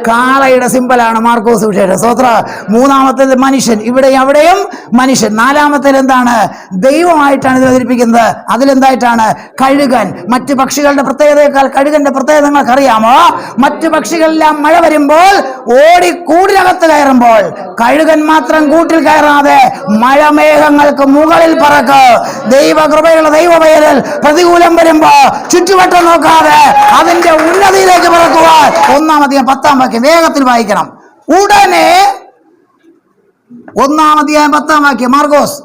കാളയുടെ സിമ്പലാണ് മാർക്കോസ് സുവിശേഷം. സ്തോത്ര. 3ാമത്തേത് മനുഷ്യൻ, ഇവിടെ അവിടെയും മനുഷ്യൻ. 4ാമത്തേത് എന്താണ്? ദൈവമായിട്ടാണ് ഇത് അവതരിപ്പിക്കുന്നത്. അതിലെന്തായിട്ടാണ്? കഴുകൻ. മറ്റു പക്ഷികളുടെ പ്രത്യേകതയേക്കാൾ കഴുകന്റെ പ്രത്യേകത നിങ്ങൾക്കറിയാമോ? മറ്റു പക്ഷികളെല്ലാം മഴ വരുമ്പോൾ ഓടി കൂടിനകത്ത് കയറുമ്പോൾ കഴുകൻ മാത്രം കൂട്ടിൽ കയറാതെ മഴമേഘങ്ങൾക്ക് മുകളിൽ പറക്കും. ദൈവകൃപയുള്ള ദൈവപയലിൽ പ്രതികൂലം വരുമ്പോ ചുറ്റുവട്ടം നോക്കാതെ അതിന്റെ ഉന്നതിയിലേക്ക് പറക്കുവാൻ 1-ാം അധ്യായം 10-ാം വാക്യം വേഗത്തിൽ വായിക്കണം. ഉടനെ 1-ാം അധ്യായം 10-ാം വാക്യം മാർക്കോസ്.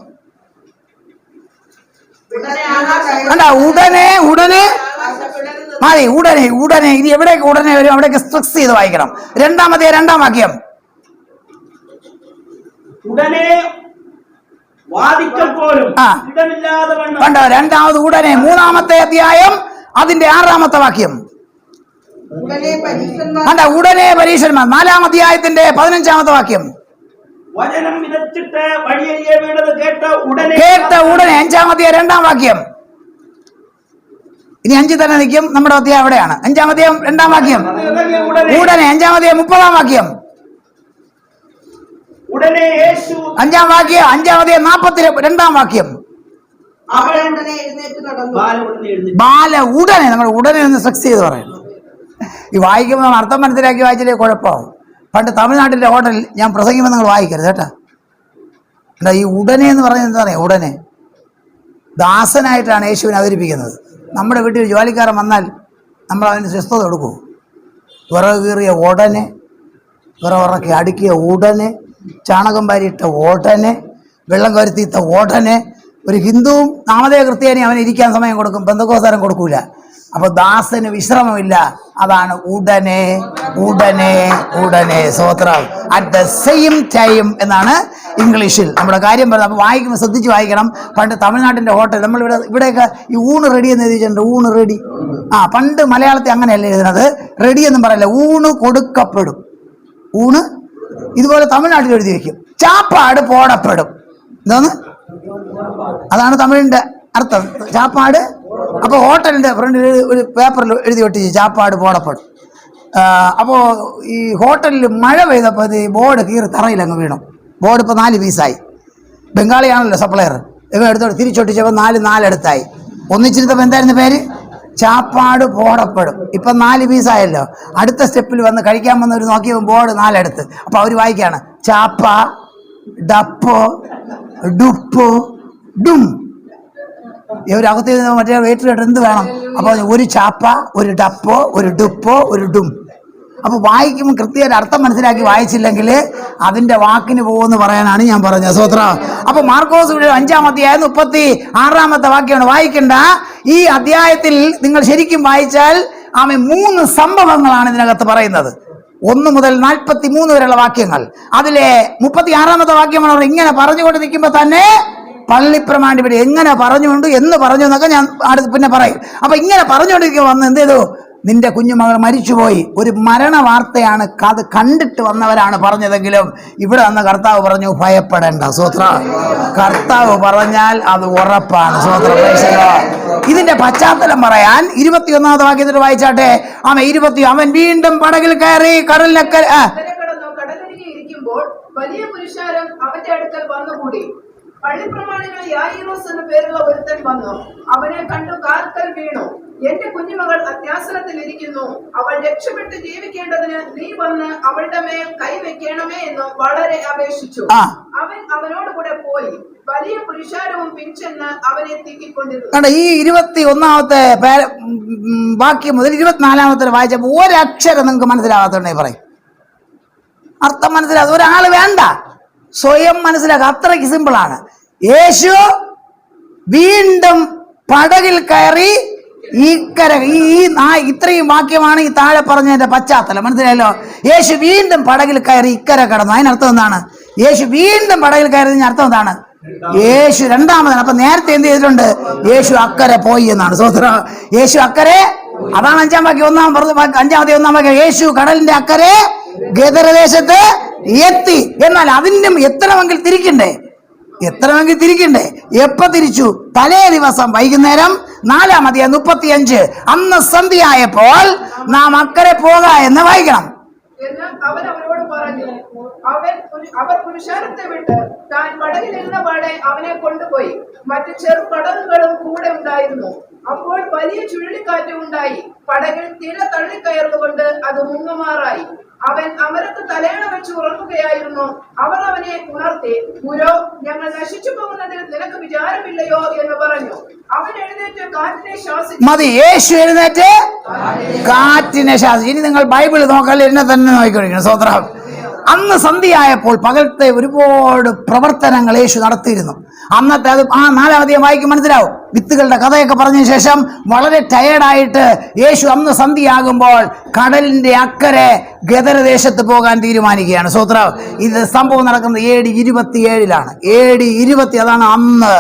ഉടനെ ഇത് എവിടേക്ക് ഉടനെ വരും? അവിടേക്ക് സ്ട്രെസ് ചെയ്ത് വായിക്കണം. 2-ാം അധ്യായം 2-ാം വാക്യം. ഉടനെ വാദിക്കൽ പോലും ഇടമില്ലാതെ വണ്ണം. കണ്ടോ? 2ാമത് ഉടനെ. 3-ാമത്തെ അധ്യായം അതിന്റെ 6-ാമത്തെ വാക്യം. ഉടനെ പരീക്ഷന്മാർ. 4-ാം അധ്യായത്തിന്റെ 15-ാമത്തെ വാക്യം. വചനം വിതച്ചിട്ട് വഴിയരികെ വീണത് കേട്ട ഉടനെ. 5-ാം അധ്യായം 2-ാം വാക്യം. ഇനി 5 തന്നെ നിൽക്കും. നമ്മുടെ അധ്യായം എവിടെയാണ്? 5-ാം അധ്യായം 2-ാം വാക്യം. ഉടനെ 5-ാം അധ്യായം 30-ാം വാക്യം. ഉടനെ യേശു 5-ാം വാക്യം 5-ാം അധ്യായം 42-ാം വാക്യം. ബാല ഉടനെ, നമ്മൾ ഉടനെ ഒന്ന് സെക്സ് ചെയ്ത് പറയുന്നു. ഈ വായിക്കുമ്പോൾ നമ്മൾ അർത്ഥം മനസ്സിലാക്കി വായിച്ചില്ലേ കുഴപ്പമാവും. പണ്ട് തമിഴ്നാട്ടിലെ ഹോട്ടലിൽ ഞാൻ പ്രസംഗിക്കുമ്പോൾ നിങ്ങൾ വായിക്കരുത് കേട്ടോ. എന്താ ഈ ഉടനെ എന്ന് പറയുന്നത്? എന്താ പറയുക? ഉടനെ ദാസനായിട്ടാണ് യേശുവിനെ അവതരിപ്പിക്കുന്നത്. നമ്മുടെ വീട്ടിൽ ജോലിക്കാരൻ വന്നാൽ നമ്മൾ അവന് സ്വസ്ഥത കൊടുക്കൂ? വിറക് കീറിയ ഉടനെ, വിറവിറക്കി അടുക്കിയ ഉടനെ, ചാണകം വാരിയിട്ട ഉടനെ, വെള്ളം കരുത്തിയിട്ട ഉടനെ. ഒരു ഹിന്ദുവും നാമധേയ ക്രിസ്ത്യാനി അവന് ഇരിക്കാൻ സമയം കൊടുക്കും, പെന്തക്കോസ്താരൻ കൊടുക്കൂല. അപ്പോൾ ദാസന് വിശ്രമമില്ല. അതാണ് ഉടനെ ഉടനെ ഉടനെ. സ്തോത്രം. അറ്റ് ദ സെയിം ടൈം എന്നാണ് ഇംഗ്ലീഷിൽ നമ്മുടെ കാര്യം പറയുന്നത്. അപ്പോൾ വായിക്കുമ്പോൾ ശ്രദ്ധിച്ച് വായിക്കണം. പണ്ട് തമിഴ്നാട്ടിൻ്റെ ഹോട്ടൽ, ഇവിടെയൊക്കെ ഈ ഊണ് റെഡി എന്ന് എഴുതിയിട്ടുണ്ട്. ഊണ് റെഡി. പണ്ട് മലയാളത്തിൽ അങ്ങനെയല്ല എഴുതുന്നത്. റെഡി എന്നും പറയില്ല, ഊണ് കൊടുക്കപ്പെടും. ഊണ് ഇതുപോലെ തമിഴ്നാട്ടിൽ എഴുതി വയ്ക്കും. ചാപ്പാട് പോടപ്പെടും. എന്താന്ന്? അതാണ് തമിഴിൻ്റെ അർത്ഥം, ചാപ്പാട്. അപ്പോൾ ഹോട്ടലിൻ്റെ ഫ്രണ്ടിൽ ഒരു പേപ്പറിൽ എഴുതി ഒട്ടിച്ച് ചാപ്പാട് പോടപ്പെടും. അപ്പോൾ ഈ ഹോട്ടലിൽ മഴ പെയ്തപ്പോൾ ഈ ബോർഡ് കീറി തറയിലങ്ങ് വീണു. ബോർഡ് ഇപ്പോൾ 4 പീസായി. ബംഗാളിയാണല്ലോ സപ്ലയർ. ഇവ എടുത്തോട്ട് തിരിച്ചൊട്ടിച്ചപ്പോൾ 4 അടുത്തായി. ഒന്നിച്ചിരുത്തപ്പോൾ എന്തായിരുന്നു പേര്? ചാപ്പാട് പോടപ്പെടും. ഇപ്പം 4 പീസായല്ലോ. അടുത്ത സ്റ്റെപ്പിൽ വന്ന് കഴിക്കാൻ വന്നവർ നോക്കിയപ്പോൾ ബോർഡ് 4 അടുത്ത്. അപ്പോൾ അവർ വായിക്കുകയാണ് ചാപ്പ ഡപ്പോ ഡുപ്പോ ഡും. ഇവരകത്ത് മറ്റേ വെയിറ്റർ കേട്ട് എന്ത് വേണം? അപ്പോൾ ഒരു ചാപ്പ, ഒരു ഡപ്പോ, ഒരു ഡുപ്പോ, ഒരു ഡും. അപ്പോൾ വായിക്കുമ്പോൾ കൃത്യമായിട്ട് അർത്ഥം മനസ്സിലാക്കി വായിച്ചില്ലെങ്കിൽ അതിൻ്റെ വാക്കിന് പോകുമെന്ന് പറയാനാണ് ഞാൻ പറഞ്ഞത്. സ്തോത്രം. അപ്പോൾ മാർക്കോസ് 5-ാം അധ്യായം 36-ാമത്തെ വാക്യമാണ് വായിക്കേണ്ട. ഈ അധ്യായത്തിൽ നിങ്ങൾ ശരിക്കും വായിച്ചാൽ 3 സംഭവങ്ങളാണ് ഇതിനകത്ത് പറയുന്നത്. 1 മുതൽ 43 വരെയുള്ള വാക്യങ്ങൾ. അതിലെ 36-ാമത്തെ വാക്യമാണ് ഇങ്ങനെ പറഞ്ഞുകൊണ്ട് നിൽക്കുമ്പോൾ തന്നെ പള്ളിപ്രമാണി ഇവിടെ എങ്ങനെ പറഞ്ഞുകൊണ്ട് എന്ന് പറഞ്ഞു എന്നൊക്കെ ഞാൻ പിന്നെ പറയും. അപ്പൊ ഇങ്ങനെ പറഞ്ഞുകൊണ്ടിരിക്കുമ്പോൾ വന്ന് എന്ത് ചെയ്തു? നിന്റെ കുഞ്ഞുമകൾ മരിച്ചുപോയി. ഒരു മരണ വാർത്തയാണ്. അത് കണ്ടിട്ട് വന്നവരാണ് പറഞ്ഞതെങ്കിലും ഇവിടെ വന്ന കർത്താവ് പറഞ്ഞു ഭയപ്പെടേണ്ട. സ്തോത്രം. കർത്താവ് പറഞ്ഞാൽ അത് ഉറപ്പാണ്. സ്തോത്രം. ഇതിന്റെ പശ്ചാത്തലം പറയാൻ 21-ാമത്തെ വാക്യത്തിൽ വായിച്ചാട്ടെ. അവൻ വീണ്ടും പടകിൽ കയറി കടലിനക്കര വലിയ പുരുഷാരം അവന്റെ അടുക്കൽ വന്നുകൂടി. പള്ളിപ്രമാണികൾ യായിറോസ് എന്ന പേരുള്ള ഒരുത്തൻ വന്നു. അവനെ കണ്ടു കാൽക്കൽ വീണു. എന്റെ കുഞ്ഞുമകൾ അത്യാസനത്തിൽ ഇരിക്കുന്നു, അവൾ രക്ഷപ്പെട്ട് ജീവിക്കേണ്ടതിന് നീ വന്ന് അവളുടെ മേൽ കൈവെക്കണമേ എന്ന് വളരെ അപേക്ഷിച്ചു. അവൻ അവനോട് കൂടെ പോയി. വലിയ പുരുഷാരവും പിൻചെന്ന് അവനെ തിക്കിക്കൊണ്ടിരുന്നു. ഈ 21-ാമത്തെ വാക്യം മുതൽ 24-ാമത്തെ വായിച്ചപ്പോൾ ഒരക്ഷരം നിങ്ങൾക്ക് മനസ്സിലാവാത്തുണ്ടെങ്കിൽ പറയും. അർത്ഥം മനസ്സിലാകാത്ത ഒരാൾ വേണ്ട, സ്വയം മനസ്സിലാക്കുക. അത്രയ്ക്ക് സിമ്പിളാണ്. യേശു വീണ്ടും പടകിൽ കയറി ഇത്രയും വാക്യമാണ് ഈ താഴെ പറഞ്ഞതിന്റെ പശ്ചാത്തലം. മനസ്സിലായല്ലോ? യേശു വീണ്ടും പടകിൽ കയറി ഇക്കര കടന്നു. അതിനർത്ഥം എന്താണ്? യേശു വീണ്ടും പടകിൽ കയറിയതിന് അർത്ഥം എന്താണ്? യേശു രണ്ടാമതാണ്. അപ്പൊ നേരത്തെ എന്ത് ചെയ്തിട്ടുണ്ട്? യേശു അക്കരെ പോയി എന്നാണ്. സ്തോത്രം. യേശു അക്കരെ, അതാണ് 5-ാം വാക്യം 1-ാം വാക്യം. യേശു കടലിന്റെ അക്കരെ ഗദരദേശത്ത് എത്തി. എന്നാൽ അതിനും എത്തണമെങ്കിൽ തിരിക്കണ്ടേ? എപ്പ തിരിച്ചു? തലേ ദിവസം വൈകുന്നേരം 4-ാം അധ്യായം 35. അന്ന് സന്ധ്യയായപ്പോൾ നാം അക്കരെ പോക എന്ന് വായിക്കണം. എന്നാൽ അവൻ അവരോട് പറഞ്ഞു, അവർ പുരുഷാരത്തെ വിട്ട് താൻ പടകിലിരുന്ന പാടെ അവനെ കൊണ്ടുപോയി. മറ്റു ചെറു പടകുകളും കൂടെ ഉണ്ടായിരുന്നു. അപ്പോൾ വലിയ ചുഴലിക്കാറ്റ് ഉണ്ടായി. പടകിൽ തിര തള്ളിക്കയറുകൊണ്ട് അത് മുങ്ങുമാറായി. അവൻ അമരത്ത് തലയണ വെച്ച് ഉറങ്ങുകയായിരുന്നു. അവർ അവനെ ഉണർത്തി, ഗുരോ, ഞങ്ങൾ നശിച്ചു പോകുന്നതിൽ നിനക്ക് വിചാരമില്ലയോ എന്ന് പറഞ്ഞു. അവൻ എഴുന്നേറ്റ് കാറ്റിനെ ശാസിച്ചു. മതി, യേശു എഴുന്നേറ്റ് കാറ്റിനെ ശാസിച്ചു. ഇനി നിങ്ങൾ ബൈബിൾ നോക്കാൻ എന്നെ തന്നെ നോക്കിക്കൊണ്ടിരിക്കണം. സ്തോത്രം. അന്ന് സന്ധ്യയായപ്പോൾ പകലത്തെ ഒരുപാട് പ്രവർത്തനങ്ങൾ യേശു നടത്തിയിരുന്നു. അന്നത്തെ അത് 4-ാം അധ്യായം വായിക്കും മനസ്സിലാവും. വിത്തുകളുടെ കഥയൊക്കെ പറഞ്ഞ ശേഷം വളരെ ടയേർഡായിട്ട് യേശു അന്ന് സന്ധ്യയാകുമ്പോൾ കടലിന്റെ അക്കരെ ഗദരദേശത്ത് പോകാൻ തീരുമാനിക്കുകയാണ്. സ്തോത്രം. ഇത് സംഭവം നടക്കുന്നത് AD 27-ലാണ്. AD 20, അതാണ് അന്ന്.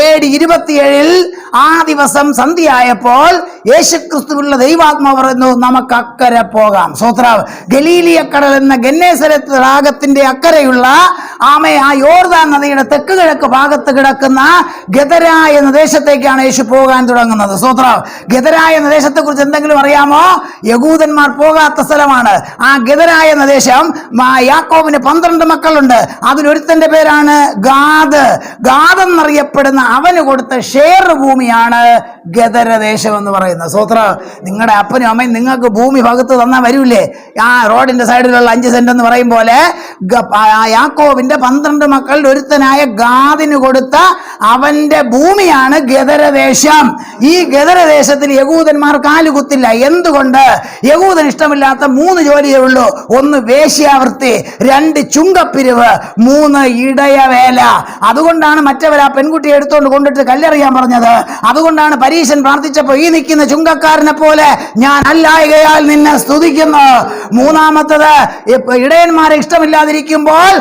AD 27 ആ ദിവസം സന്ധ്യയായപ്പോൾ യേശുക്രിസ്തുവിലുള്ള ദൈവാത്മാവ് പറയുന്നു, നമുക്ക് അക്കരെ പോകാം. സ്തോത്രം. ഗലീലിയ കടൽ എന്ന ഗന്നേസരത്ത് രാഗത്തിന്റെ അക്കരെയുള്ള ആ യോർദാൻ നദിയുടെ തെക്ക് കിഴക്ക് ഭാഗത്ത് കിടക്കുന്ന ഗദര എന്ന ദേശത്തെ ദേശത്തേക്കാണ് യേശു പോകാൻ തുടങ്ങുന്നത്. സ്തോത്രം. ഗദരായ എന്ന ദേശത്തെ കുറിച്ച് എന്തെങ്കിലും അറിയാമോ? യഹൂദന്മാർ പോകാത്ത സ്ഥലമാണ് ആ ഗദരായ എന്ന ദേശം. യാക്കോബിന് 12 മക്കളുണ്ട്. അതിലൊരുത്തന്റെ പേരാണ് ഗാദ്. ഗാദ് എന്നറിയപ്പെടുന്ന അവന് കൊടുത്ത ഷേർ ഭൂമിയാണ് ഗദരദേശം എന്ന് പറയുന്നത്. സ്തോത്രം. നിങ്ങളുടെ അപ്പനും അമ്മയും നിങ്ങൾക്ക് ഭൂമി പകുത്ത് തന്നാൽ വരൂലേ? ആ റോഡിന്റെ സൈഡിലുള്ള 5 സെന്റ് എന്ന് പറയും പോലെ യാക്കോബിന്റെ 12 മക്കളിൽ ഒരുത്തനായ ഗാദിന് കൊടുത്ത അവന്റെ ഭൂമിയാണ് ഗദരദേശം. ഈ ഗദരദേശത്തിൽ യഹൂദന്മാർ കാലുകുത്തില്ല. എന്തുകൊണ്ട്? യഹൂദന് ഇഷ്ടമില്ലാത്ത 3 ജോലിയേ ഉള്ളൂ. 1 വേശ്യാവൃത്തി, 2 ചുങ്കപ്പിരിവ്, 3 ഇടയവേല. അതുകൊണ്ടാണ് മറ്റവർ ആ പെൺകുട്ടിയെ എടുത്തുകൊണ്ട് കൊണ്ടിട്ട് കല്ലെറിയാൻ പറഞ്ഞത്. അതുകൊണ്ടാണ് പരീശൻ പ്രാർത്ഥിച്ചപ്പോൾ ഈ നിൽക്കുന്ന ചുങ്കക്കാരനെ പോലെ ഞാൻ അല്ലായകയാൽ നിന്നെ സ്തുതിക്കുന്നു. മൂന്നാമത്തത്, ഇടയന്മാരെ ഇഷ്ടമില്ലാതിരിക്കുമ്പോൾ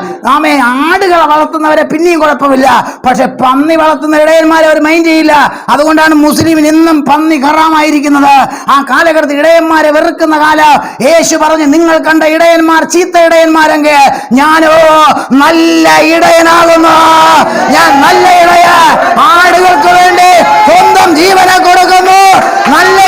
ആടുകളെ വളർത്തുന്നവരെ പിന്നെയും കുഴപ്പമില്ല, പക്ഷെ പന്നി വളർത്തുന്ന ഇടയന്മാരെ അവർ മൈൻഡ് ചെയ്യില്ല. അതുകൊണ്ടാണ് മുസ്ലിമിന് ഇന്നും പന്നി ഹറാമായിരിക്കുന്നത്. ആ കാലഘട്ടത്തിൽ ഇടയന്മാരെ വെറുക്കുന്ന കാലം. യേശു പറഞ്ഞു, നിങ്ങൾ കണ്ട ഇടയന്മാർ ചീത്ത ഇടയന്മാരെങ്കിൽ ഞാനോ നല്ല ഇടയനാകുന്നു. ഞാൻ നല്ല ഇടയ, ആടുകൾക്ക് വേണ്ടി സ്വന്തം ജീവനെ കൊടുക്കുന്നു. നല്ല